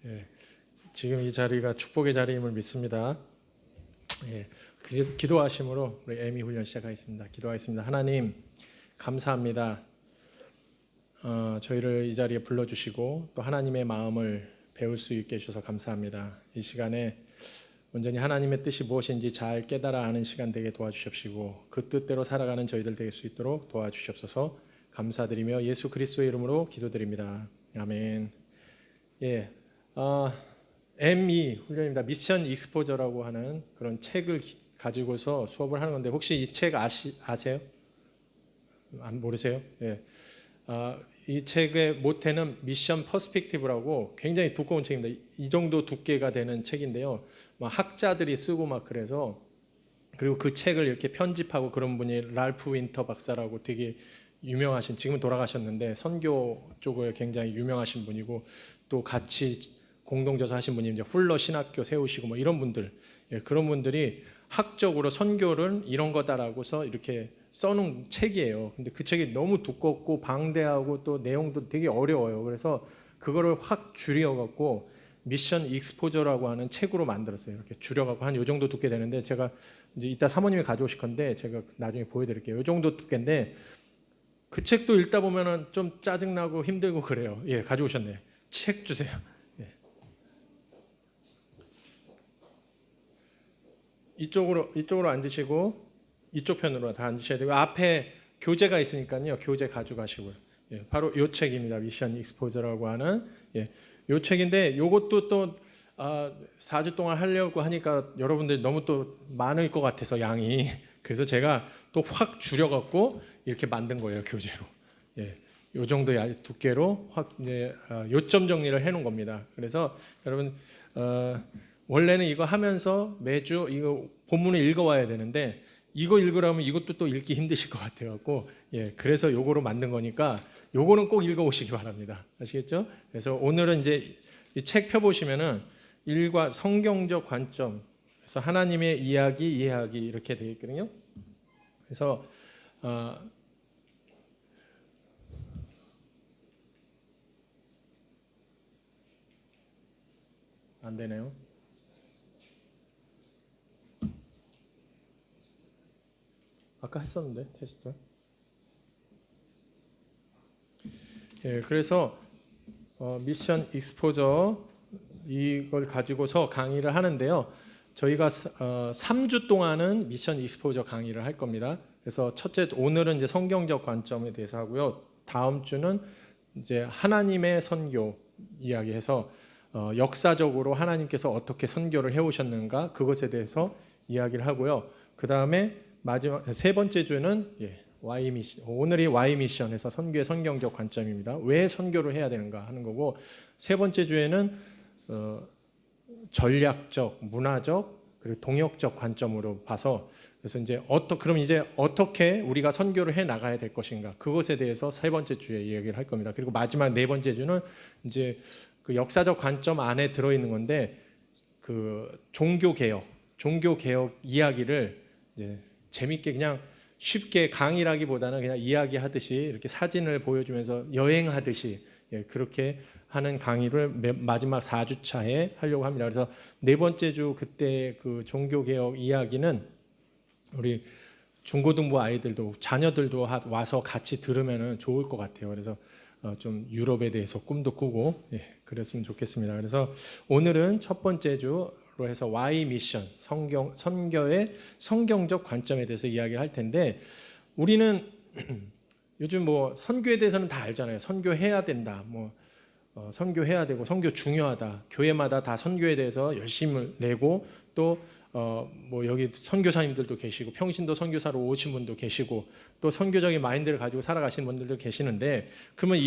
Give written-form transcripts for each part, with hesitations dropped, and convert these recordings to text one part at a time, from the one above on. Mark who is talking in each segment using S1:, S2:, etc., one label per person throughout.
S1: 예, 지금 이 자리가 축복의 자리임을 믿습니다. 예, 기도하심으로 우리 에미 훈련 시작하겠습니다. 기도하겠습니다. 하나님 감사합니다. 저희를 이 자리에 불러주시고 또 하나님의 마음을 배울 수 있게 해주셔서 감사합니다. 이 시간에 온전히 하나님의 뜻이 무엇인지 잘 깨달아 아는 시간 되게 도와주십시고 그 뜻대로 살아가는 저희들 될 수 있도록 도와주시옵소서. 감사드리며 예수 그리스도의 이름으로 기도드립니다. 아멘. 예, ME 훈련입니다. 미션 익스포저라고 하는 그런 책을 가지고서 수업을 하는 건데 혹시 이 책 아세요? 모르세요? 예. 이 책의 모태는 미션 퍼스펙티브라고 굉장히 두꺼운 책입니다. 이 정도 두께가 되는 책인데요. 막 학자들이 쓰고 막 그래서 그리고 그 책을 이렇게 편집하고 그런 분이 랄프 윈터 박사라고 되게 유명하신 지금은 돌아가셨는데 선교 쪽을 굉장히 유명하신 분이고 또 같이 공동저서 하신 분이 이제 훌러 신학교 세우시고 뭐 이런 분들 그런 분들이 학적으로 선교는 이런 거다라고서 이렇게 써놓은 책이에요. 근데 그 책이 너무 두껍고 방대하고 또 내용도 되게 어려워요. 그래서 그거를 확 줄여갖고 미션 익스포저라고 하는 책으로 만들었어요. 이렇게 줄여갖고 한 요 정도 두께 되는데 제가 이제 이따 사모님이 가져오실 건데 제가 나중에 보여드릴게요. 요 정도 두께인데 그 책도 읽다 보면은 좀 짜증나고 힘들고 그래요. 예, 가져오셨네. 책 주세요. 예. 이쪽으로 앉으시고 이쪽 편으로 다 앉으셔야 되고 앞에 교재가 있으니까요. 교재 가져가시고요. 예, 바로 이 책입니다. 미션 익스포저라고 하는 이 책인데 이것도 또 4주 동안 하려고 하니까 여러분들이 너무 또 많을 것 같아서 양이 그래서 제가 또 확 줄여갖고 이렇게 만든 거예요. 교재로. 예, 요 정도의 두께로 확 요점 정리를 해놓은 겁니다. 그래서 여러분 원래는 이거 하면서 매주 이거 본문을 읽어와야 되는데 이거 읽으려면 이것도 또 읽기 힘드실 것 같아갖고 그래서 요거로 만든 거니까 요거는 꼭 읽어오시기 바랍니다. 아시겠죠? 그래서 오늘은 이제 이 책 펴보시면은 일과 성경적 관점, 그래서 하나님의 이야기, 이해하기 이렇게 되어 있거든요. 그래서 안 되네요. 아까 했었는데 테스트. 그래서 미션 익스포저 이걸 가지고서 강의를 하는데요. 저희가 3주 동안은 미션 익스포저 강의를 할 겁니다. 그래서 첫째 오늘은 이제 성경적 관점에 대해서 하고요. 다음 주는 이제 하나님의 선교 이야기해서 역사적으로 하나님께서 어떻게 선교를 해오셨는가 그것에 대해서 이야기를 하고요. 그 다음에 마지막 세 번째 주는 Y 미션, 오늘이 Y 미션에서 선교의 성경적 관점입니다. 왜 선교를 해야 되는가 하는 거고 세 번째 주에는 전략적, 문화적 그리고 동역적 관점으로 봐서 그래서 이제 그럼 이제 어떻게 우리가 선교를 해 나가야 될 것인가 그것에 대해서 세 번째 주에 이야기를 할 겁니다. 그리고 마지막 네 번째 주는 이제 그 역사적 관점 안에 들어 있는 건데 그 종교 개혁 이야기를 이제 재밌게 그냥 쉽게 강의라기보다는 그냥 이야기하듯이 이렇게 사진을 보여주면서 여행하듯이 그렇게 하는 강의를 마지막 4주차에 하려고 합니다. 그래서 네 번째 주 그때 그 종교개혁 이야기는 우리 중고등부 아이들도 자녀들도 와서 같이 들으면 좋을 것 같아요. 그래서 좀 유럽에 대해서 꿈도 꾸고 그랬으면 좋겠습니다. 그래서 오늘은 첫 번째 주로 해서 Y 미션 선교의 성경적 관점에 대해서 이야기를 할 텐데 우리는 요즘 뭐 선교에 대해서는 다 알잖아요. 선교해야 된다. 선교해야 되고 선교 중요하다. 교회마다 다 선교에 대해서 열심을 내고 또 여기 선교사님들도 계시고 평신도 선교사로 오신 분도 계시고 또 선교적인 마인드를 가지고 살아가시는 분들도 계시는데 그러면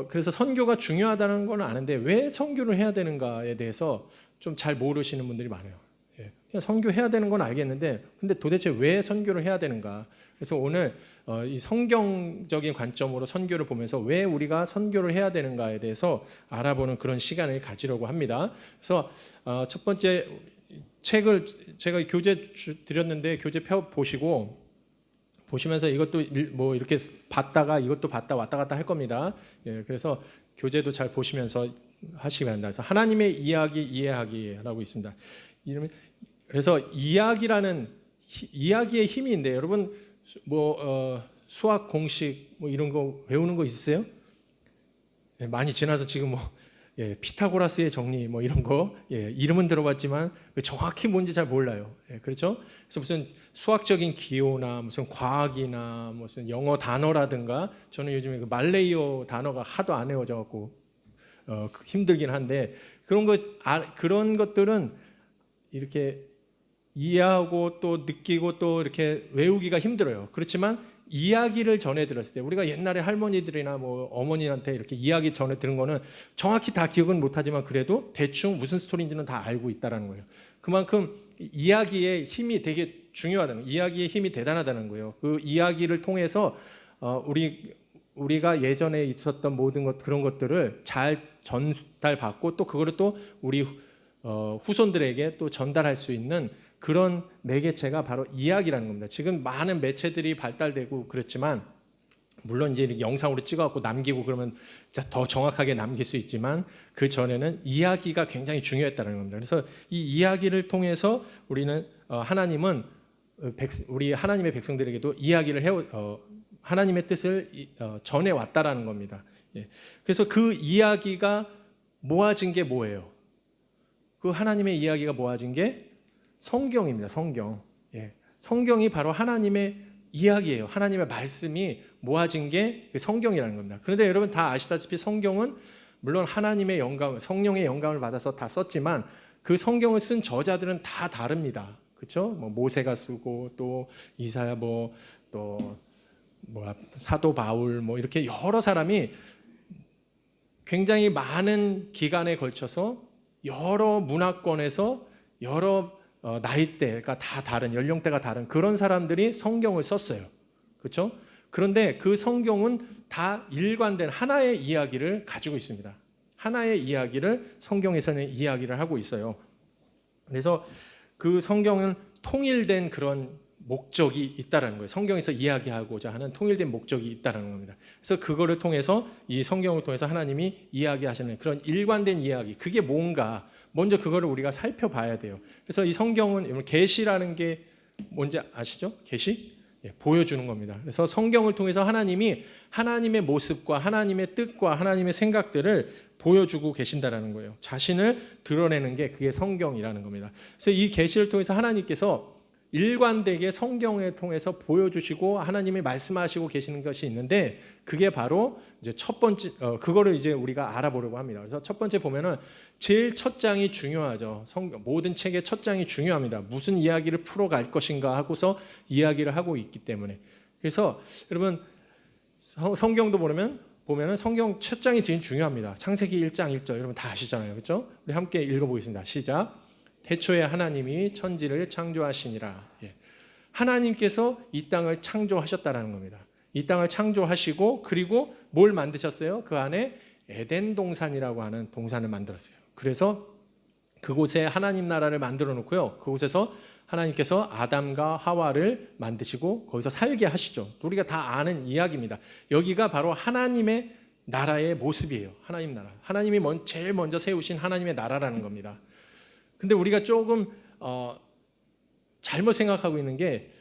S1: 그래서 선교가 중요하다는 건 아는데 왜 선교를 해야 되는가에 대해서 좀 잘 모르시는 분들이 많아요. 그냥 선교해야 되는 건 알겠는데 근데 도대체 왜 선교를 해야 되는가? 그래서 오늘 이 성경적인 관점으로 선교를 보면서 왜 우리가 선교를 해야 되는가에 대해서 알아보는 그런 시간을 가지려고 합니다. 그래서 첫 번째 책을 제가 교재 드렸는데 교재 펴 보시면서 이것도 뭐 이렇게 봤다가 이것도 봤다 왔다 갔다 할 겁니다. 그래서 교재도 잘 보시면서 하시기 바랍니다. 그래서 하나님의 이야기 이해하기라고 있습니다. 그래서 이야기의 힘이 있는데 여러분 수학 공식 이런 거 배우는 거 있으세요? 많이 지나서 지금 피타고라스의 정리 이런 거 이름은 들어봤지만 정확히 뭔지 잘 몰라요. 그렇죠? 그래서 무슨 수학적인 기호나 무슨 과학이나 무슨 영어 단어라든가 저는 요즘에 그 말레이어 단어가 하도 안 외워져 갖고 힘들긴 한데 그런 것들은 이렇게 이해하고 또 느끼고 또 이렇게 외우기가 힘들어요. 그렇지만 이야기를 전해 들었을 때 우리가 옛날에 할머니들이나 어머니한테 이렇게 이야기 전해 들은 거는 정확히 다 기억은 못하지만 그래도 대충 무슨 스토리인지는 다 알고 있다라는 거예요. 그만큼 이야기의 힘이 되게 중요하다는 거예요. 이야기의 힘이 대단하다는 거예요. 그 이야기를 통해서 우리가 예전에 있었던 모든 그런 것들을 잘 전달받고 또 그거를 또 우리 후손들에게 또 전달할 수 있는 그런 매개체가 바로 이야기라는 겁니다. 지금 많은 매체들이 발달되고 그렇지만 물론 이제 이렇게 영상으로 찍어갖고 남기고 그러면 더 정확하게 남길 수 있지만 그 전에는 이야기가 굉장히 중요했다는 겁니다. 그래서 이 이야기를 통해서 우리는 하나님은 우리 하나님의 백성들에게도 이야기를 하나님의 뜻을 전해 왔다라는 겁니다. 그래서 그 이야기가 모아진 게 뭐예요? 그 하나님의 이야기가 모아진 게 성경입니다. 성경. 성경이 바로 하나님의 이야기예요. 하나님의 말씀이 모아진 게 성경이라는 겁니다. 그런데 여러분 다 아시다시피 성경은 물론 하나님의 영감, 성령의 영감을 받아서 다 썼지만 그 성경을 쓴 저자들은 다 다릅니다. 그렇죠? 모세가 쓰고 또 이사야 또 사도 바울 이렇게 여러 사람이 굉장히 많은 기간에 걸쳐서 여러 문화권에서 여러 나이대가 다 다른 연령대가 다른 그런 사람들이 성경을 썼어요. 그렇죠? 그런데 그 성경은 다 일관된 하나의 이야기를 가지고 있습니다. 하나의 이야기를 성경에서는 이야기를 하고 있어요. 그래서 그 성경은 통일된 그런 목적이 있다라는 거예요. 성경에서 이야기하고자 하는 통일된 목적이 있다라는 겁니다. 그래서 그거를 통해서 이 성경을 통해서 하나님이 이야기하시는 그런 일관된 이야기, 그게 뭔가 먼저 그거를 우리가 살펴봐야 돼요. 그래서 이 성경은 계시라는 게 뭔지 아시죠? 계시? 보여주는 겁니다. 그래서 성경을 통해서 하나님이 하나님의 모습과 하나님의 뜻과 하나님의 생각들을 보여주고 계신다라는 거예요. 자신을 드러내는 게 그게 성경이라는 겁니다. 그래서 이 계시를 통해서 하나님께서 일관되게 성경을 통해서 보여주시고 하나님이 말씀하시고 계시는 것이 있는데 그게 바로 이제 첫 번째 그거를 이제 우리가 알아보려고 합니다. 그래서 첫 번째 보면은 제일 첫 장이 중요하죠. 모든 책의 첫 장이 중요합니다. 무슨 이야기를 풀어갈 것인가 하고서 이야기를 하고 있기 때문에. 그래서 여러분 성경도 보면은 성경 첫 장이 제일 중요합니다. 창세기 1장 1절 여러분 다 아시잖아요. 그렇죠? 우리 함께 읽어보겠습니다. 시작. 태초에 하나님이 천지를 창조하시니라. 하나님께서 이 땅을 창조하셨다라는 겁니다. 이 땅을 창조하시고 그리고 뭘 만드셨어요? 그 안에 에덴 동산이라고 하는 동산을 만들었어요. 그래서 그곳에 하나님 나라를 만들어 놓고요. 그곳에서 하나님께서 아담과 하와를 만드시고 거기서 살게 하시죠. 우리가 다 아는 이야기입니다. 여기가 바로 하나님의 나라의 모습이에요. 하나님 나라. 하나님이 제일 먼저 세우신 하나님의 나라라는 겁니다. 근데 우리가 조금 잘못 생각하고 있는 게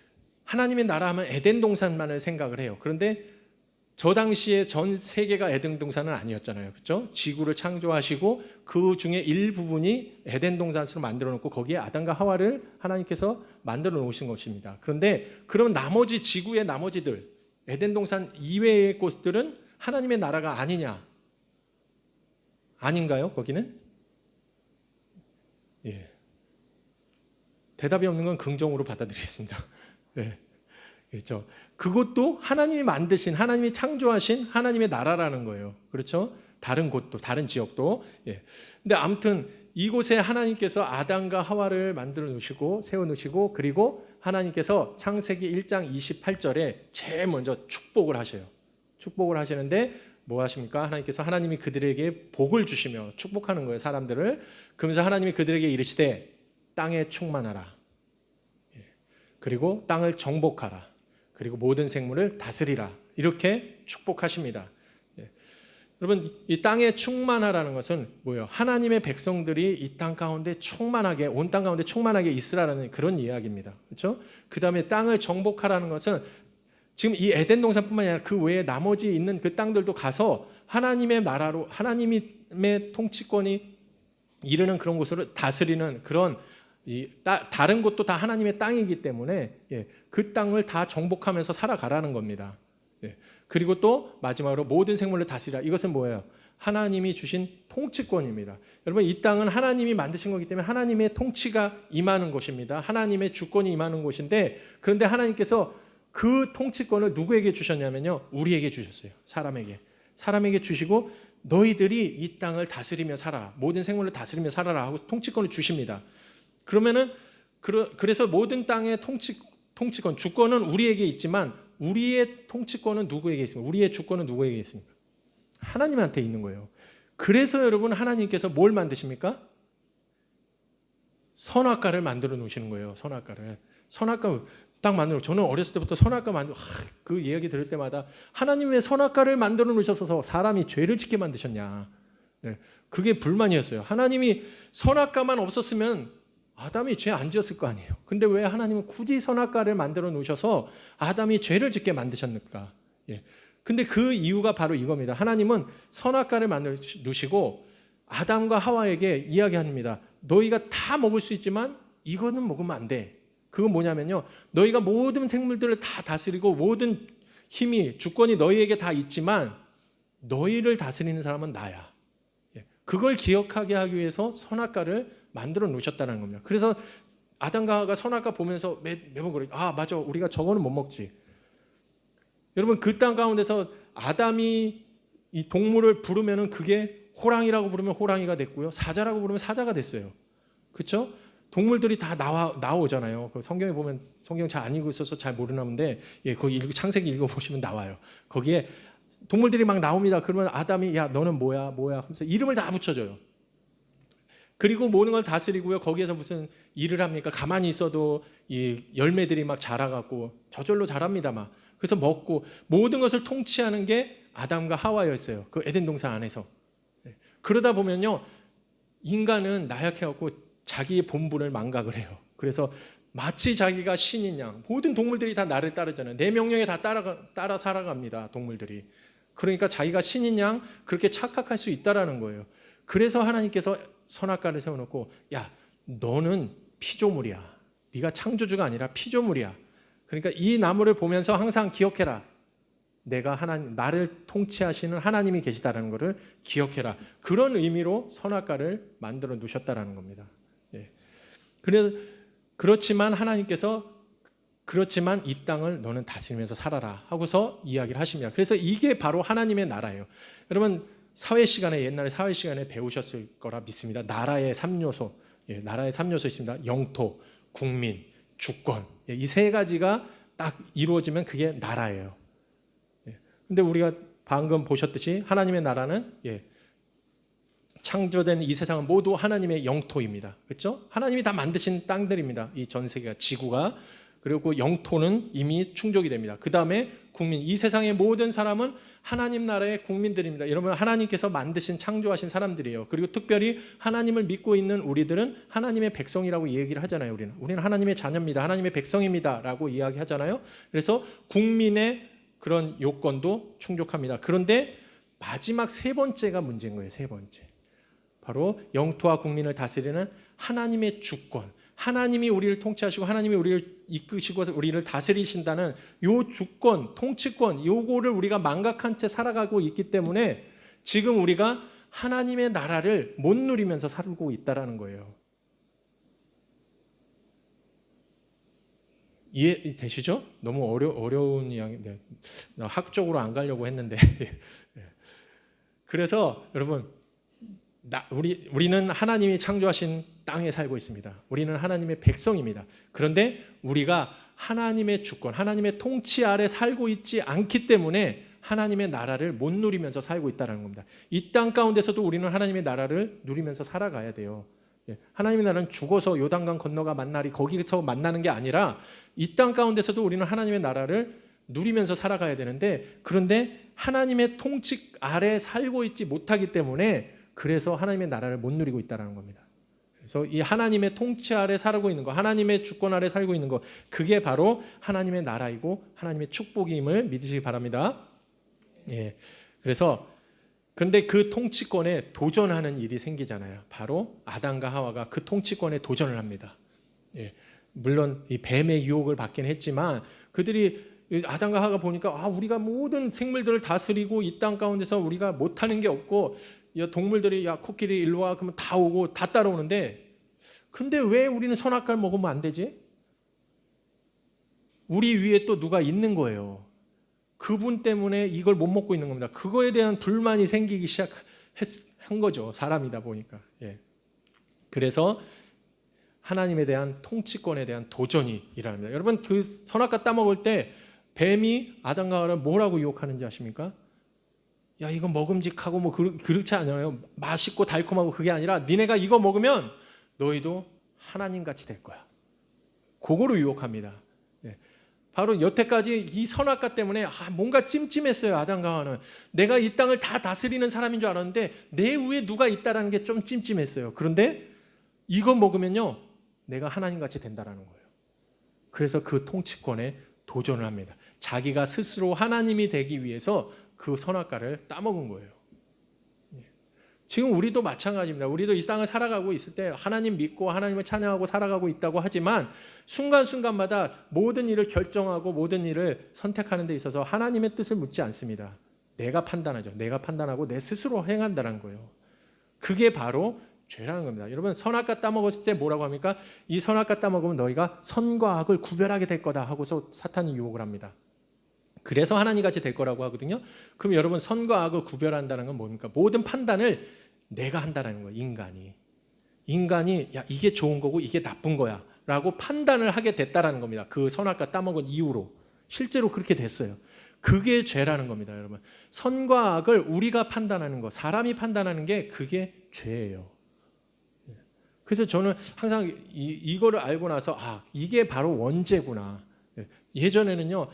S1: 하나님의 나라 하면 에덴 동산만을 생각을 해요. 그런데 저 당시에 전 세계가 에덴 동산은 아니었잖아요. 그렇죠? 지구를 창조하시고 그 중에 일부분이 에덴 동산으로 만들어 놓고 거기에 아담과 하와를 하나님께서 만들어 놓으신 것입니다. 그런데 그럼 나머지 지구의 나머지들 에덴 동산 이외의 곳들은 하나님의 나라가 아니냐? 아닌가요? 거기는? 대답이 없는 건 긍정으로 받아들이겠습니다. 그렇죠. 그것도 하나님이 만드신, 하나님이 창조하신 하나님의 나라라는 거예요. 그렇죠? 다른 곳도, 다른 지역도. 근데 아무튼 이곳에 하나님께서 아담과 하와를 만들어 놓으시고 세워 놓으시고 그리고 하나님께서 창세기 1장 28절에 제일 먼저 축복을 하셔요. 축복을 하시는데 뭐 하십니까? 하나님이 그들에게 복을 주시며 축복하는 거예요, 사람들을. 그러면서 하나님이 그들에게 이르시되 땅에 충만하라. 그리고 땅을 정복하라. 그리고 모든 생물을 다스리라. 이렇게 축복하십니다. 여러분, 이 땅에 충만하라는 것은 뭐예요? 하나님의 백성들이 이 땅 가운데 충만하게, 온 땅 가운데 충만하게 있으라는 그런 이야기입니다. 그렇죠? 그 다음에 땅을 정복하라는 것은 지금 이 에덴 동산뿐만이 아니라 그 외에 나머지 있는 그 땅들도 가서 하나님의 나라로, 하나님의 통치권이 이르는 그런 곳으로 다스리는 그런 다른 곳도 다 하나님의 땅이기 때문에 그 땅을 다 정복하면서 살아가라는 겁니다. 그리고 또 마지막으로 모든 생물을 다스리라. 이것은 뭐예요? 하나님이 주신 통치권입니다. 여러분, 이 땅은 하나님이 만드신 거기 때문에 하나님의 통치가 임하는 곳입니다. 하나님의 주권이 임하는 곳인데, 그런데 하나님께서 그 통치권을 누구에게 주셨냐면요, 우리에게 주셨어요. 사람에게 주시고 너희들이 이 땅을 다스리며 살아라, 모든 생물을 다스리며 살아라 하고 통치권을 주십니다. 그러면은 그래서 모든 땅의 통치권, 주권은 우리에게 있지만 우리의 통치권은 누구에게 있습니까? 우리의 주권은 누구에게 있습니까? 하나님한테 있는 거예요. 그래서 여러분, 하나님께서 뭘 만드십니까? 선악과를 만들어 놓으시는 거예요. 선악과 딱 만들어. 저는 어렸을 때부터 선악과 그 이야기 들을 때마다 하나님 왜 선악과를 만들어 놓으셔서 사람이 죄를 짓게 만드셨냐. 그게 불만이었어요. 하나님이 선악과만 없었으면 아담이 죄 안 지었을 거 아니에요. 근데 왜 하나님은 굳이 선악과를 만들어 놓으셔서 아담이 죄를 짓게 만드셨을까? 근데 그 이유가 바로 이겁니다. 하나님은 선악과를 만들어 놓으시고 아담과 하와에게 이야기합니다. 너희가 다 먹을 수 있지만 이거는 먹으면 안 돼. 그건 뭐냐면요, 너희가 모든 생물들을 다 다스리고 모든 힘이, 주권이 너희에게 다 있지만 너희를 다스리는 사람은 나야. 그걸 기억하게 하기 위해서 선악과를 만들어 놓으셨다는 겁니다. 그래서 아담과 하와가 선악과 보면서 매번 그래요. 아, 맞아, 우리가 저거는 못 먹지. 여러분, 그 땅 가운데서 아담이 이 동물을 부르면은 그게 호랑이라고 부르면 호랑이가 됐고요, 사자라고 부르면 사자가 됐어요. 그렇죠? 동물들이 다 나오잖아요. 성경에 보면, 성경 잘 안 읽고 있어서 잘 모르나 본데, 거기 창세기 읽어보시면 나와요. 거기에 동물들이 막 나옵니다. 그러면 아담이 야, 너는 뭐야 하면서 이름을 다 붙여줘요. 그리고 모든 걸 다스리고요, 거기에서 무슨 일을 합니까? 가만히 있어도 이 열매들이 막 자라갖고 저절로 자랍니다. 막. 그래서 먹고 모든 것을 통치하는 게 아담과 하와였어요. 그 에덴 동산 안에서. 그러다 보면요, 인간은 나약해갖고 자기의 본분을 망각을 해요. 그래서 마치 자기가 신인 양, 모든 동물들이 다 나를 따르잖아요. 내 명령에 다 따라 살아갑니다, 동물들이. 그러니까 자기가 신인 양 그렇게 착각할 수 있다라는 거예요. 그래서 하나님께서 선악과를 세워놓고, 야, 너는 피조물이야. 네가 창조주가 아니라 피조물이야. 그러니까 이 나무를 보면서 항상 기억해라. 내가 나를 통치하시는 하나님이 계시다라는 것을 기억해라. 그런 의미로 선악과를 만들어 놓으셨다라는 겁니다. 그렇지만 하나님께서 이 땅을 너는 다스리면서 살아라 하고서 이야기를 하십니다. 그래서 이게 바로 하나님의 나라예요. 여러분, 옛날에 사회 시간에 배우셨을 거라 믿습니다. 나라의 3요소, 나라의 3요소 있습니다. 영토, 국민, 주권. 이 세 가지가 딱 이루어지면 그게 나라예요. 근데 우리가 방금 보셨듯이 하나님의 나라는 창조된 이 세상은 모두 하나님의 영토입니다. 그렇죠? 하나님이 다 만드신 땅들입니다. 이 전 세계가, 지구가. 그리고 영토는 이미 충족이 됩니다. 그 다음에 국민, 이 세상의 모든 사람은 하나님 나라의 국민들입니다. 여러분, 하나님께서 만드신, 창조하신 사람들이에요. 그리고 특별히 하나님을 믿고 있는 우리들은 하나님의 백성이라고 얘기를 하잖아요. 우리는 하나님의 자녀입니다, 하나님의 백성입니다 라고 이야기하잖아요. 그래서 국민의 그런 요건도 충족합니다. 그런데 마지막 세 번째가 문제인 거예요. 세 번째, 바로 영토와 국민을 다스리는 하나님의 주권, 하나님이 우리를 통치하시고 하나님이 우리를 이끄시고 우리를 다스리신다는 요 주권, 통치권, 요거를 우리가 망각한 채 살아가고 있기 때문에 지금 우리가 하나님의 나라를 못 누리면서 살고 있다라는 거예요. 이해되시죠? 너무 어려운 이야기인데 학적으로 안 가려고 했는데 그래서 여러분, 우리는 하나님이 창조하신 땅에 살고 있습니다. 우리는 하나님의 백성입니다. 그런데 우리가 하나님의 주권, 하나님의 통치 아래 살고 있지 않기 때문에 하나님의 나라를 못 누리면서 살고 있다는 겁니다. 이 땅 가운데서도 우리는 하나님의 나라를 누리면서 살아가야 돼요. 하나님의 나라는 죽어서 요단강 건너가 만나리, 거기서 만나는 게 아니라 이 땅 가운데서도 우리는 하나님의 나라를 누리면서 살아가야 되는데, 그런데 하나님의 통치 아래 살고 있지 못하기 때문에 그래서 하나님의 나라를 못 누리고 있다는 겁니다. 그래서 이 하나님의 통치 아래 살고 있는 거, 하나님의 주권 아래 살고 있는 거, 그게 바로 하나님의 나라이고 하나님의 축복임을 믿으시기 바랍니다. 예. 그래서 근데 그 통치권에 도전하는 일이 생기잖아요. 바로 아담과 하와가 그 통치권에 도전을 합니다. 예. 물론 이 뱀의 유혹을 받긴 했지만 그들이 아담과 하와가 보니까 우리가 모든 생물들을 다스리고 이 땅 가운데서 우리가 못하는 게 없고, 동물들이 야 코끼리 일로 와 그러면 다 오고 다 따라오는데, 근데 왜 우리는 선악과를 먹으면 안 되지? 우리 위에 또 누가 있는 거예요. 그분 때문에 이걸 못 먹고 있는 겁니다. 그거에 대한 불만이 생기기 시작한 거죠. 사람이다 보니까. 예. 그래서 하나님에 대한 통치권에 대한 도전이 일어납니다. 여러분, 그 선악과 따먹을 때 뱀이 아담과 하와를 뭐라고 유혹하는지 아십니까? 야, 이거 먹음직하고 뭐 그렇지 않아요. 맛있고 달콤하고 그게 아니라 니네가 이거 먹으면 너희도 하나님같이 될 거야. 그거로 유혹합니다. 바로 여태까지 이 선악과 때문에 뭔가 찜찜했어요. 아담과 하와는 내가 이 땅을 다 다스리는 사람인 줄 알았는데 내 위에 누가 있다라는 게 좀 찜찜했어요. 그런데 이거 먹으면요 내가 하나님같이 된다라는 거예요. 그래서 그 통치권에 도전을 합니다. 자기가 스스로 하나님이 되기 위해서 그 선악과를 따먹은 거예요. 지금 우리도 마찬가지입니다. 우리도 이 땅을 살아가고 있을 때 하나님 믿고 하나님을 찬양하고 살아가고 있다고 하지만 순간순간마다 모든 일을 결정하고 모든 일을 선택하는 데 있어서 하나님의 뜻을 묻지 않습니다. 내가 판단하죠. 내가 판단하고 내 스스로 행한다는 거예요. 그게 바로 죄라는 겁니다. 여러분, 선악과 따먹었을 때 뭐라고 합니까? 이 선악과 따먹으면 너희가 선과 악을 구별하게 될 거다 하고서 사탄이 유혹을 합니다. 그래서 하나님같이 될 거라고 하거든요. 그럼 여러분, 선과 악을 구별한다는 건 뭡니까? 모든 판단을 내가 한다는 거예요. 인간이 야 이게 좋은 거고 이게 나쁜 거야 라고 판단을 하게 됐다라는 겁니다. 그 선악과 따먹은 이후로 실제로 그렇게 됐어요. 그게 죄라는 겁니다. 여러분, 선과 악을 우리가 판단하는 거, 사람이 판단하는 게 그게 죄예요. 그래서 저는 항상 이거를 알고 나서 이게 바로 원죄구나. 예전에는요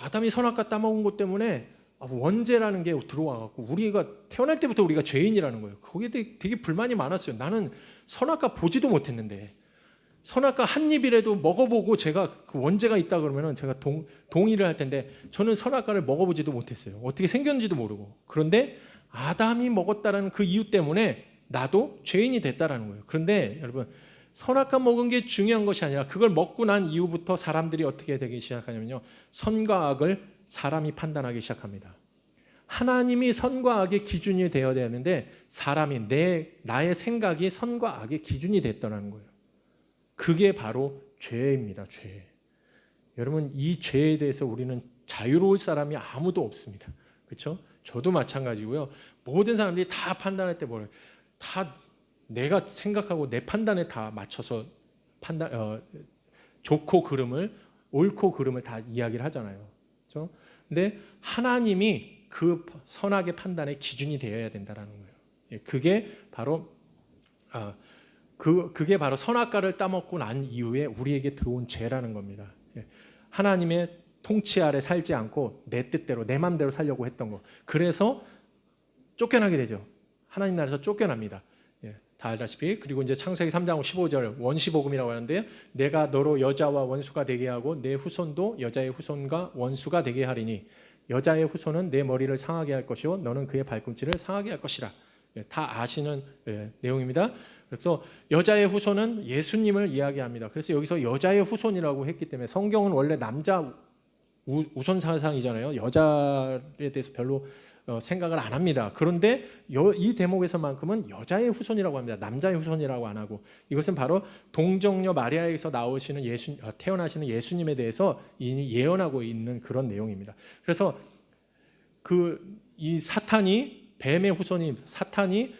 S1: 아담이 선악과 따먹은 것 때문에 원죄라는 게 들어와갖고 우리가 태어날 때부터 우리가 죄인이라는 거예요. 거기에 되게 불만이 많았어요. 나는 선악과 보지도 못했는데 선악과 한 입이라도 먹어보고 제가 그 원죄가 있다 그러면은 제가 동의를 할 텐데 저는 선악과를 먹어보지도 못했어요. 어떻게 생겼는지도 모르고. 그런데 아담이 먹었다라는 그 이유 때문에 나도 죄인이 됐다라는 거예요. 그런데 여러분, 선악과 먹은 게 중요한 것이 아니라 그걸 먹고 난 이후부터 사람들이 어떻게 되기 시작하냐면요, 선과 악을 사람이 판단하기 시작합니다. 하나님이 선과 악의 기준이 되어야 되는데 사람이 나의 생각이 선과 악의 기준이 됐다는 거예요. 그게 바로 죄입니다. 죄. 여러분, 이 죄에 대해서 우리는 자유로울 사람이 아무도 없습니다. 그렇죠? 저도 마찬가지고요. 모든 사람들이 다 판단할 때 뭐래요? 다 내가 생각하고 내 판단에 다 맞춰서 좋고 그름을, 옳고 그름을 다 이야기를 하잖아요. 그렇죠? 근데 하나님이 그 선악의 판단의 기준이 되어야 된다라는 거예요. 그게 바로 그게 바로 선악과를 따먹고 난 이후에 우리에게 들어온 죄라는 겁니다. 하나님의 통치 아래 살지 않고 내 뜻대로 내 마음대로 살려고 했던 거. 그래서 쫓겨나게 되죠. 하나님 나라에서 쫓겨납니다. 다 알다시피. 그리고 이제 창세기 3장 15절 원시복음이라고 하는데요. 내가 너로 여자와 원수가 되게 하고 내 후손도 여자의 후손과 원수가 되게 하리니 여자의 후손은 내 머리를 상하게 할 것이요 너는 그의 발꿈치를 상하게 할 것이라. 다 아시는 내용입니다. 그래서 여자의 후손은 예수님을 이야기합니다. 그래서 여기서 여자의 후손이라고 했기 때문에 성경은 원래 남자 우선 사상이잖아요. 여자에 대해서 별로 생각을 안 합니다. 그런데 이 대목에서만큼은 여자의 후손이라고 합니다. 남자의 후손이라고 안 하고, 이것은 바로 동정녀 마리아에서 나오시는 태어나시는 예수님에 대해서 예언하고 있는 그런 내용입니다. 그래서 이 사탄이, 뱀의 후손인 사탄이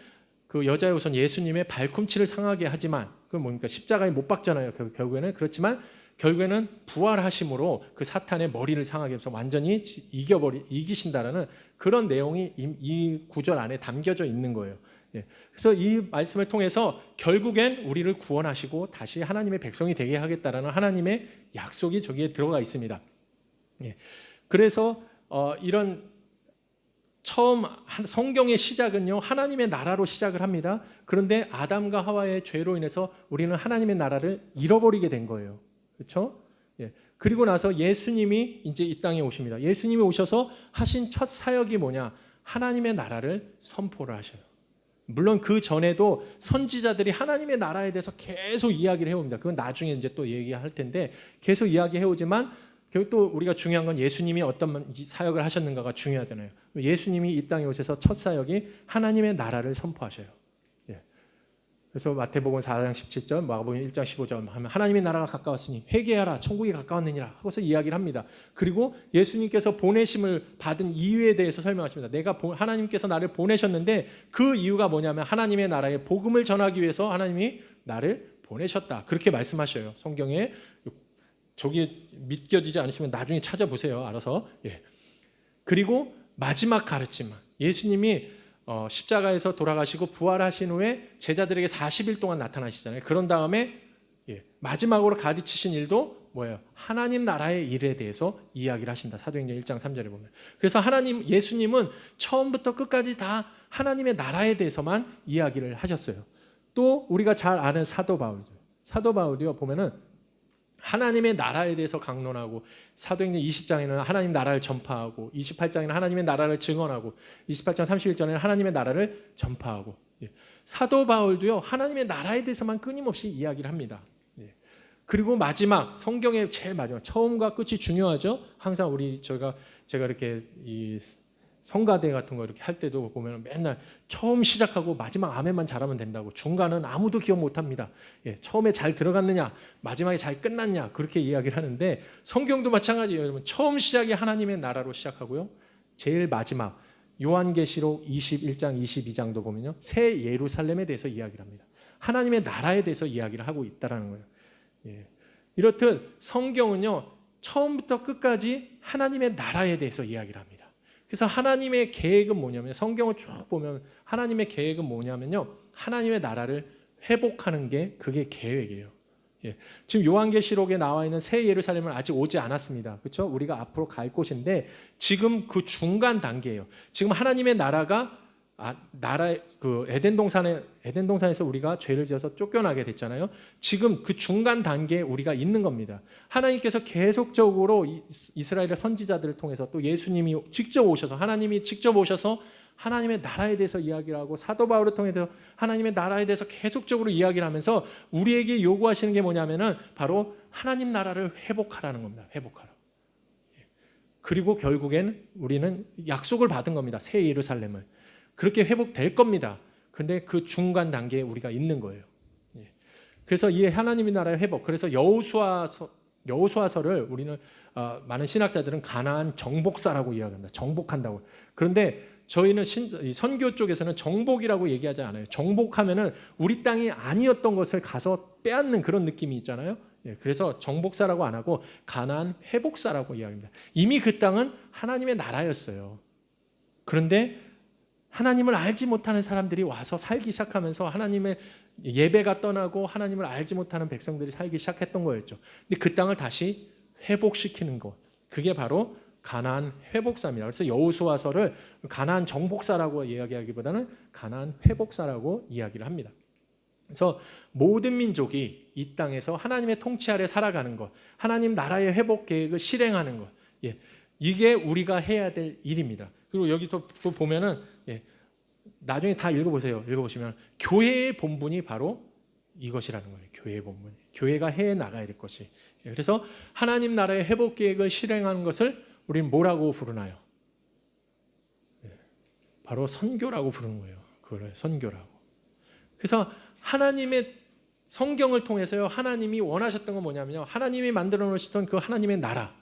S1: 그 여자의 후손 예수님의 발꿈치를 상하게 하지만, 그건 뭡니까? 십자가에 못 박잖아요. 결국에는. 그렇지만 결국에는 부활하심으로 그 사탄의 머리를 상하게 해서 완전히 이기신다라는 그런 내용이 이 구절 안에 담겨져 있는 거예요. 그래서 이 말씀을 통해서 결국엔 우리를 구원하시고 다시 하나님의 백성이 되게 하겠다라는 하나님의 약속이 저기에 들어가 있습니다. 예. 그래서 이런 처음 성경의 시작은요 하나님의 나라로 시작을 합니다. 그런데 아담과 하와의 죄로 인해서 우리는 하나님의 나라를 잃어버리게 된 거예요. 그렇죠? 예. 그리고 나서 예수님이 이제 이 땅에 오십니다. 예수님이 오셔서 하신 첫 사역이 뭐냐? 하나님의 나라를 선포를 하셔요. 물론 그 전에도 선지자들이 하나님의 나라에 대해서 계속 이야기를 해옵니다. 그건 나중에 이제 또 얘기할 텐데 계속 이야기해 오지만 결국 또 우리가 중요한 건 예수님이 어떤 사역을 하셨는가가 중요하잖아요. 예수님이 이 땅에 오셔서 첫 사역이 하나님의 나라를 선포하셔요. 예. 그래서 마태복음 4장 17절, 마가복음 1장 15절 하면 하나님의 나라가 가까웠으니 회개하라 천국이 가까웠느니라 하고서 이야기를 합니다. 그리고 예수님께서 보내심을 받은 이유에 대해서 설명하십니다. 하나님께서 나를 보내셨는데 그 이유가 뭐냐면 하나님의 나라의 복음을 전하기 위해서 하나님이 나를 보내셨다. 그렇게 말씀하셔요. 성경에. 저기 믿겨지지 않으시면 나중에 찾아보세요. 알아서. 예. 그리고 마지막 가르침. 예수님이 십자가에서 돌아가시고 부활하신 후에 제자들에게 40일 동안 나타나시잖아요. 그런 다음에 마지막으로 가르치신 일도 뭐예요? 하나님 나라의 일에 대해서 이야기를 하십니다. 사도행전 1장 3절에 보면. 그래서 예수님은 처음부터 끝까지 다 하나님의 나라에 대해서만 이야기를 하셨어요. 또 우리가 잘 아는 사도 바울이요 보면은 하나님의 나라에 대해서 강론하고 사도행전 20장에는 하나님 나라를 전파하고 28장에는 하나님의 나라를 증언하고 28장 31절에는 하나님의 나라를 전파하고 사도 바울도요 하나님의 나라에 대해서만 끊임없이 이야기를 합니다. 그리고 마지막 성경의 제일 마지막 처음과 끝이 중요하죠. 항상 제가 이렇게 이 성가대 같은 거 이렇게 할 때도 보면 맨날 처음 시작하고 마지막 아멘만 잘하면 된다고 중간은 아무도 기억 못합니다. 처음에 잘 들어갔느냐 마지막에 잘 끝났냐 그렇게 이야기를 하는데 성경도 마찬가지예요. 여러분 처음 시작이 하나님의 나라로 시작하고요. 제일 마지막 요한계시록 21장 22장도 보면요 새 예루살렘에 대해서 이야기를 합니다. 하나님의 나라에 대해서 이야기를 하고 있다는 거예요. 이렇듯 성경은요 처음부터 끝까지 하나님의 나라에 대해서 이야기를 합니다. 그래서 하나님의 계획은 뭐냐면 성경을 쭉 보면 하나님의 계획은 뭐냐면요 하나님의 나라를 회복하는 게 그게 계획이에요. 지금 요한계시록에 나와 있는 새 예루살렘은 아직 오지 않았습니다. 그렇죠? 우리가 앞으로 갈 곳인데 지금 그 중간 단계예요. 지금 하나님의 나라가 그 에덴 동산에서 우리가 죄를 지어서 쫓겨나게 됐잖아요. 지금 그 중간 단계에 우리가 있는 겁니다. 하나님께서 계속적으로 이스라엘의 선지자들을 통해서 또 예수님이 하나님이 직접 오셔서 하나님의 나라에 대해서 이야기를 하고 사도 바울을 통해서 하나님의 나라에 대해서 계속적으로 이야기를 하면서 우리에게 요구하시는 게 뭐냐면은 바로 하나님 나라를 회복하라는 겁니다. 회복하라. 그리고 결국엔 우리는 약속을 받은 겁니다. 새 예루살렘을. 그렇게 회복될 겁니다. 그런데 그 중간 단계에 우리가 있는 거예요. 그래서 이 하나님의 나라의 회복. 그래서 여호수아서를 우리는 많은 신학자들은 가나안 정복사라고 이야기합니다. 정복한다고. 그런데 저희는 선교 쪽에서는 정복이라고 얘기하지 않아요. 정복하면은 우리 땅이 아니었던 것을 가서 빼앗는 그런 느낌이 있잖아요. 그래서 정복사라고 안 하고 가나안 회복사라고 이야기합니다. 이미 그 땅은 하나님의 나라였어요. 그런데 하나님을 알지 못하는 사람들이 와서 살기 시작하면서 하나님의 예배가 떠나고 하나님을 알지 못하는 백성들이 살기 시작했던 거였죠. 근데 그 땅을 다시 회복시키는 것, 그게 바로 가나안 회복사입니다. 그래서 여호수아서를 가나안 정복사라고 이야기하기보다는 가나안 회복사라고 이야기를 합니다. 그래서 모든 민족이 이 땅에서 하나님의 통치 아래 살아가는 것, 하나님 나라의 회복 계획을 실행하는 것, 이게 우리가 해야 될 일입니다. 그리고 여기 또 보면은 나중에 다 읽어보시면 교회의 본분이 바로 이것이라는 거예요. 교회의 본분. 교회가 해 나가야 될 것이. 그래서 하나님 나라의 회복 계획을 실행하는 것을 우리는 뭐라고 부르나요? 바로 선교라고 부르는 거예요. 그걸 선교라고. 그래서 하나님의 성경을 통해서요. 하나님이 원하셨던 건 뭐냐면요. 하나님이 만들어 놓으시던 그 하나님의 나라.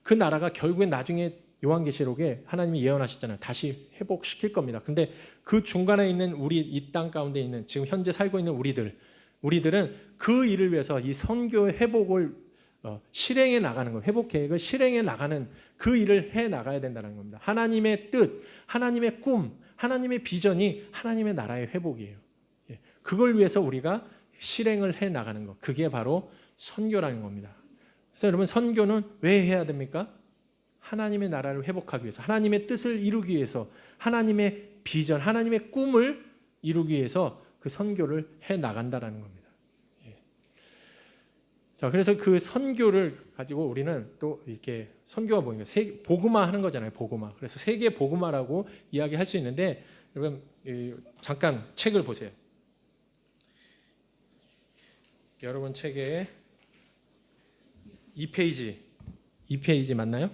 S1: 그 나라가 결국엔 나중에 요한계시록에 하나님이 예언하셨잖아요. 다시 회복시킬 겁니다. 근데 그 중간에 있는 우리 이 땅 가운데 있는 지금 현재 살고 있는 우리들은 그 일을 위해서 이 선교의 회복을 실행해 나가는 거, 회복 계획을 실행해 나가는 그 일을 해 나가야 된다는 겁니다. 하나님의 뜻, 하나님의 꿈, 하나님의 비전이 하나님의 나라의 회복이에요. 그걸 위해서 우리가 실행을 해 나가는 것, 그게 바로 선교라는 겁니다. 그래서 여러분 선교는 왜 해야 됩니까? 하나님의 나라를 회복하기 위해서, 하나님의 뜻을 이루기 위해서, 하나님의 비전, 하나님의 꿈을 이루기 위해서 그 선교를 해 나간다라는 겁니다. 자, 그래서 그 선교를 가지고 우리는 또 이렇게 선교가 뭐냐, 복음화 하는 거잖아요. 복음화. 그래서 세계 복음화라고 이야기할 수 있는데, 여러분 잠깐 책을 보세요. 여러분 책에 2페이지 맞나요?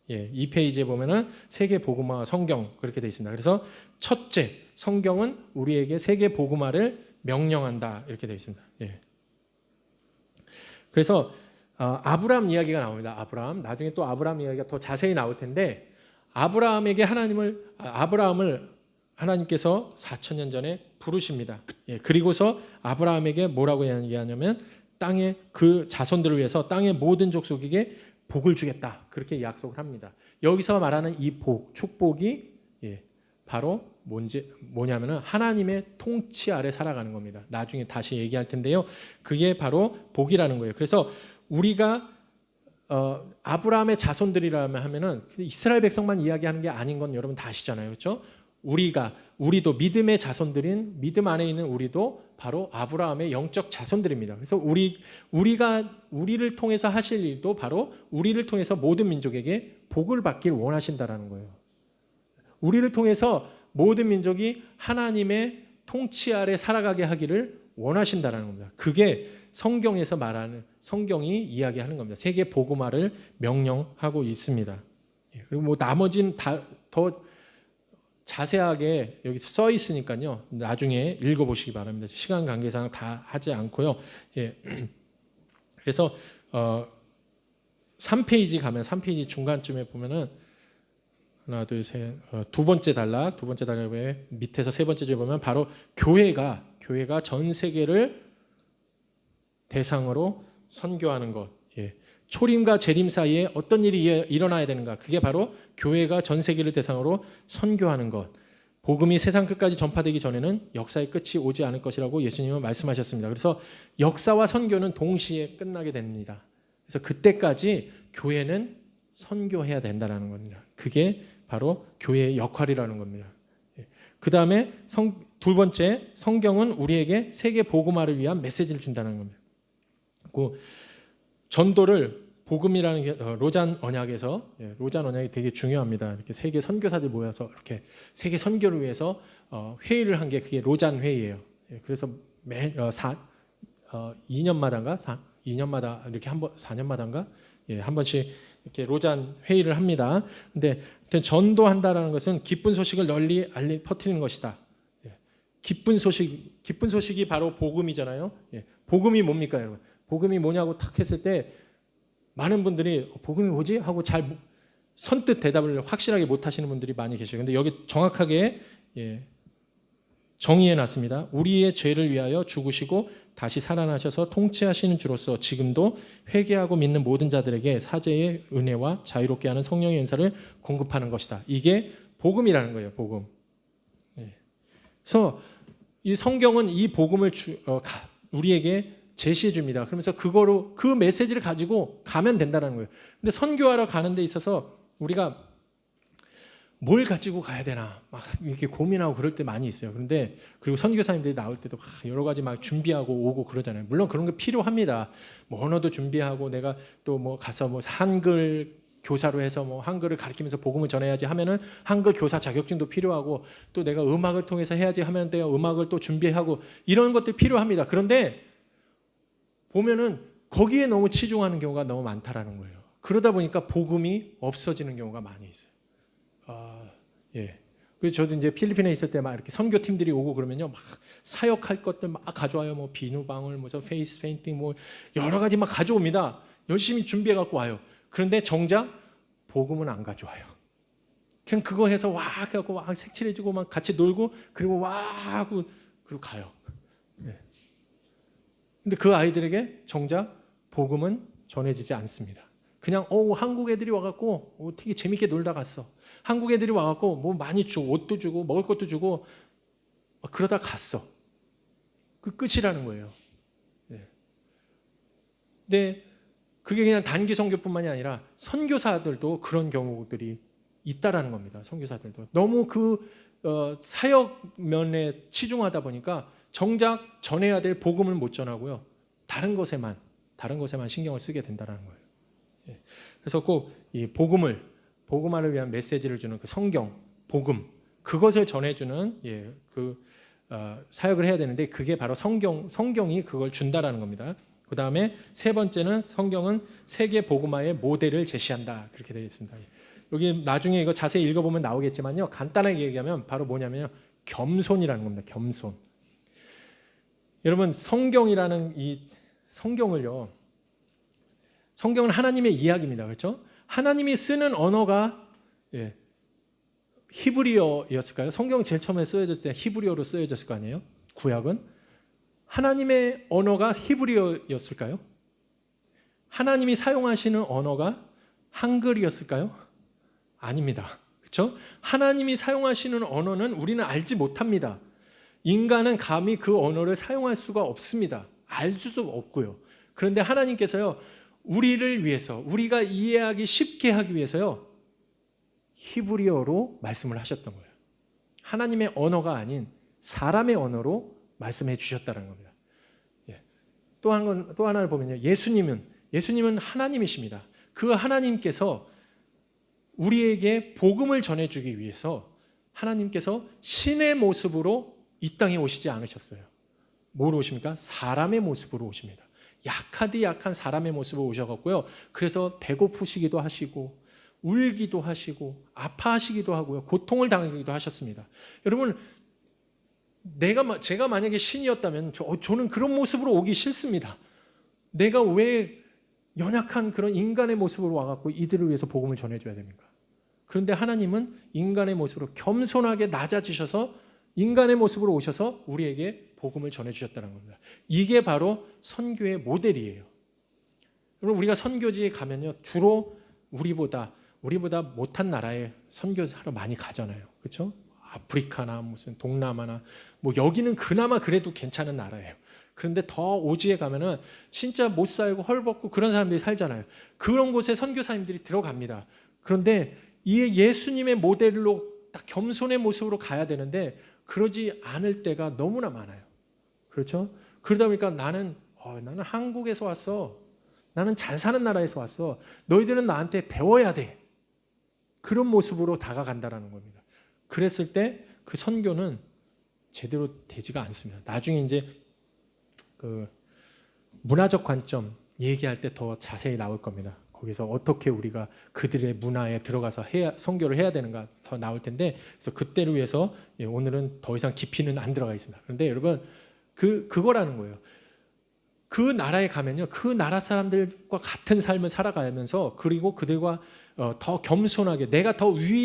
S1: 예, 2페이지에 보면은 세계 복음화 성경 그렇게 되어 있습니다. 그래서 첫째, 성경은 우리에게 세계 복음화를 명령한다 이렇게 되어 있습니다. 예. 그래서 아브라함 이야기가 나옵니다. 아브라함, 나중에 또 아브라함 이야기가 더 자세히 나올 텐데, 아브라함을 하나님께서 4,000년 전에 부르십니다. 예, 그리고서 아브라함에게 뭐라고 얘기하냐면 땅의 그 자손들을 위해서 땅의 모든 족속에게 복을 주겠다 그렇게 약속을 합니다. 여기서 말하는 이 복, 축복이 바로 뭐냐면은 하나님의 통치 아래 살아가는 겁니다. 나중에 다시 얘기할 텐데요. 그게 바로 복이라는 거예요. 그래서 우리가 아브라함의 자손들이라면 하면은 이스라엘 백성만 이야기하는 게 아닌 건 여러분 다 아시잖아요. 그렇죠? 우리도 믿음의 자손들인, 믿음 안에 있는 우리도 바로 아브라함의 영적 자손들입니다. 그래서 우리를 통해서 하실 일도 바로 우리를 통해서 모든 민족에게 복을 받길 원하신다라는 거예요. 우리를 통해서 모든 민족이 하나님의 통치 아래 살아가게 하기를 원하신다라는 겁니다. 그게 성경에서 말하는, 성경이 이야기하는 겁니다. 세계 복음화를 명령하고 있습니다. 그리고 뭐 나머지는 더 자세하게 여기 써 있으니까요. 나중에 읽어보시기 바랍니다. 시간 관계상 다 하지 않고요. 예. 그래서 3페이지 가면 3페이지 중간쯤에 보면은 하나, 둘, 셋, 두 번째 단락에 밑에서 세 번째 줄 보면 바로 교회가 전 세계를 대상으로 선교하는 것. 예. 초림과 재림 사이에 어떤 일이 일어나야 되는가? 그게 바로 교회가 전 세계를 대상으로 선교하는 것. 복음이 세상 끝까지 전파되기 전에는 역사의 끝이 오지 않을 것이라고 예수님은 말씀하셨습니다. 그래서 역사와 선교는 동시에 끝나게 됩니다. 그래서 그때까지 교회는 선교해야 된다는 겁니다. 그게 바로 교회의 역할이라는 겁니다. 그 다음에 두 번째, 성경은 우리에게 세계 복음화를 위한 메시지를 준다는 겁니다. 그 전도를 복음이라는 게 로잔 언약이 되게 중요합니다. 이렇게 세계 선교사들 모여서 이렇게 세계 선교를 위해서 회의를 한 게 그게 로잔 회의예요. 그래서 2년마다인가 4년마다인가 한 번씩 이렇게 로잔 회의를 합니다. 근데 전도한다라는 것은 기쁜 소식을 널리 퍼뜨리는 것이다. 기쁜 소식이 바로 복음이잖아요. 복음이 뭡니까, 여러분? 복음이 뭐냐고 탁 했을 때 많은 분들이 복음이 뭐지? 하고 잘 선뜻 대답을 확실하게 못 하시는 분들이 많이 계셔요. 근데 여기 정확하게 정의해 놨습니다. 우리의 죄를 위하여 죽으시고 다시 살아나셔서 통치하시는 주로서 지금도 회개하고 믿는 모든 자들에게 사죄의 은혜와 자유롭게 하는 성령의 은사를 공급하는 것이다. 이게 복음이라는 거예요. 복음. 그래서 이 성경은 이 복음을 우리에게 제시해 줍니다. 그러면서 그거로 그 메시지를 가지고 가면 된다는 거예요. 근데 선교하러 가는 데 있어서 우리가 뭘 가지고 가야 되나 막 이렇게 고민하고 그럴 때 많이 있어요. 그런데 그리고 선교사님들이 나올 때도 막 여러 가지 막 준비하고 오고 그러잖아요. 물론 그런 게 필요합니다. 뭐 언어도 준비하고 내가 또 뭐 가서 뭐 한글 교사로 해서 뭐 한글을 가르치면서 복음을 전해야지 하면은 한글 교사 자격증도 필요하고 또 내가 음악을 통해서 해야지 하면 돼요. 음악을 또 준비하고 이런 것들 필요합니다. 그런데 보면은 거기에 너무 치중하는 경우가 너무 많다라는 거예요. 그러다 보니까 복음이 없어지는 경우가 많이 있어요. 그래서 저도 이제 필리핀에 있을 때 막 이렇게 선교팀들이 오고 그러면요, 막 사역할 것들 막 가져와요. 뭐 비누방울, 무슨 페이스 페인팅, 뭐 여러 가지 막 가져옵니다. 열심히 준비해 갖고 와요. 그런데 정작 복음은 안 가져와요. 그냥 그거 해서 와 해갖고 와 색칠해주고 막 같이 놀고 그리고 와 하고 그리고 가요. 근데 그 아이들에게 정작 복음은 전해지지 않습니다. 그냥 한국 애들이 와갖고 되게 재밌게 놀다 갔어. 한국 애들이 와갖고 뭐 많이 주고 옷도 주고 먹을 것도 주고 그러다 갔어. 그 끝이라는 거예요. 근데 그게 그냥 단기 선교뿐만이 아니라 선교사들도 그런 경우들이 있다라는 겁니다. 선교사들도 너무 사역 면에 치중하다 보니까 정작 전해야 될 복음을 못 전하고요. 다른 것에만 신경을 쓰게 된다는 거예요. 예. 그래서 꼭 이 복음화를 위한 메시지를 주는 그 성경, 복음, 그것을 전해주는 사역을 해야 되는데 그게 바로 성경이 그걸 준다라는 겁니다. 그 다음에 세 번째는 성경은 세계 복음화의 모델을 제시한다. 그렇게 되어 있습니다. 여기 나중에 이거 자세히 읽어보면 나오겠지만요. 간단하게 얘기하면 바로 뭐냐면 겸손이라는 겁니다. 겸손. 여러분 성경이라는 이 성경은 하나님의 이야기입니다. 그렇죠? 하나님이 쓰는 언어가 히브리어였을까요? 성경 제일 처음에 쓰여졌을 때 히브리어로 쓰여졌을 거 아니에요? 구약은 하나님의 언어가 히브리어였을까요? 하나님이 사용하시는 언어가 한글이었을까요? 아닙니다. 그렇죠? 하나님이 사용하시는 언어는 우리는 알지 못합니다. 인간은 감히 그 언어를 사용할 수가 없습니다. 알 수도 없고요. 그런데 하나님께서요, 우리를 위해서, 우리가 이해하기 쉽게 하기 위해서요, 히브리어로 말씀을 하셨던 거예요. 하나님의 언어가 아닌 사람의 언어로 말씀해 주셨다는 겁니다. 또 하나를 보면요, 예수님은 하나님이십니다. 그 하나님께서 우리에게 복음을 전해주기 위해서 하나님께서 신의 모습으로 이 땅에 오시지 않으셨어요. 뭐로 오십니까? 사람의 모습으로 오십니다. 약하디 약한 사람의 모습으로 오셔갖고요. 그래서 배고프시기도 하시고 울기도 하시고 아파하시기도 하고요. 고통을 당하기도 하셨습니다. 여러분, 제가 만약에 신이었다면 저는 그런 모습으로 오기 싫습니다. 내가 왜 연약한 그런 인간의 모습으로 와갖고 이들을 위해서 복음을 전해줘야 됩니까? 그런데 하나님은 인간의 모습으로 겸손하게 낮아지셔서 인간의 모습으로 오셔서 우리에게 복음을 전해주셨다는 겁니다. 이게 바로 선교의 모델이에요. 여러분, 우리가 선교지에 가면요, 주로 우리보다 못한 나라에 선교하러 많이 가잖아요. 그렇죠? 아프리카나 무슨 동남아나 뭐 여기는 그나마 그래도 괜찮은 나라예요. 그런데 더 오지에 가면은 진짜 못 살고 헐벗고 그런 사람들이 살잖아요. 그런 곳에 선교사님들이 들어갑니다. 그런데 이 예수님의 모델로 딱 겸손의 모습으로 가야 되는데 그러지 않을 때가 너무나 많아요. 그렇죠? 그러다 보니까 나는 한국에서 왔어. 나는 잘 사는 나라에서 왔어. 너희들은 나한테 배워야 돼. 그런 모습으로 다가간다라는 겁니다. 그랬을 때 그 선교는 제대로 되지가 않습니다. 나중에 이제 그 문화적 관점 얘기할 때 더 자세히 나올 겁니다. 거기서 어떻게 우리가 그들의 문화에 들어가서 선교를 해야 되는가 더 나올 텐데, 그래서 그때를 위해서 오늘은 더 이상 깊이는 안 들어가 있습니다. 그런데 여러분, 그거라는 거예요. 그 나라에 가면요, 그 나라 사람들과 같은 삶을 살아가면서, 그리고 그들과 더 겸손하게, 내가 더 위에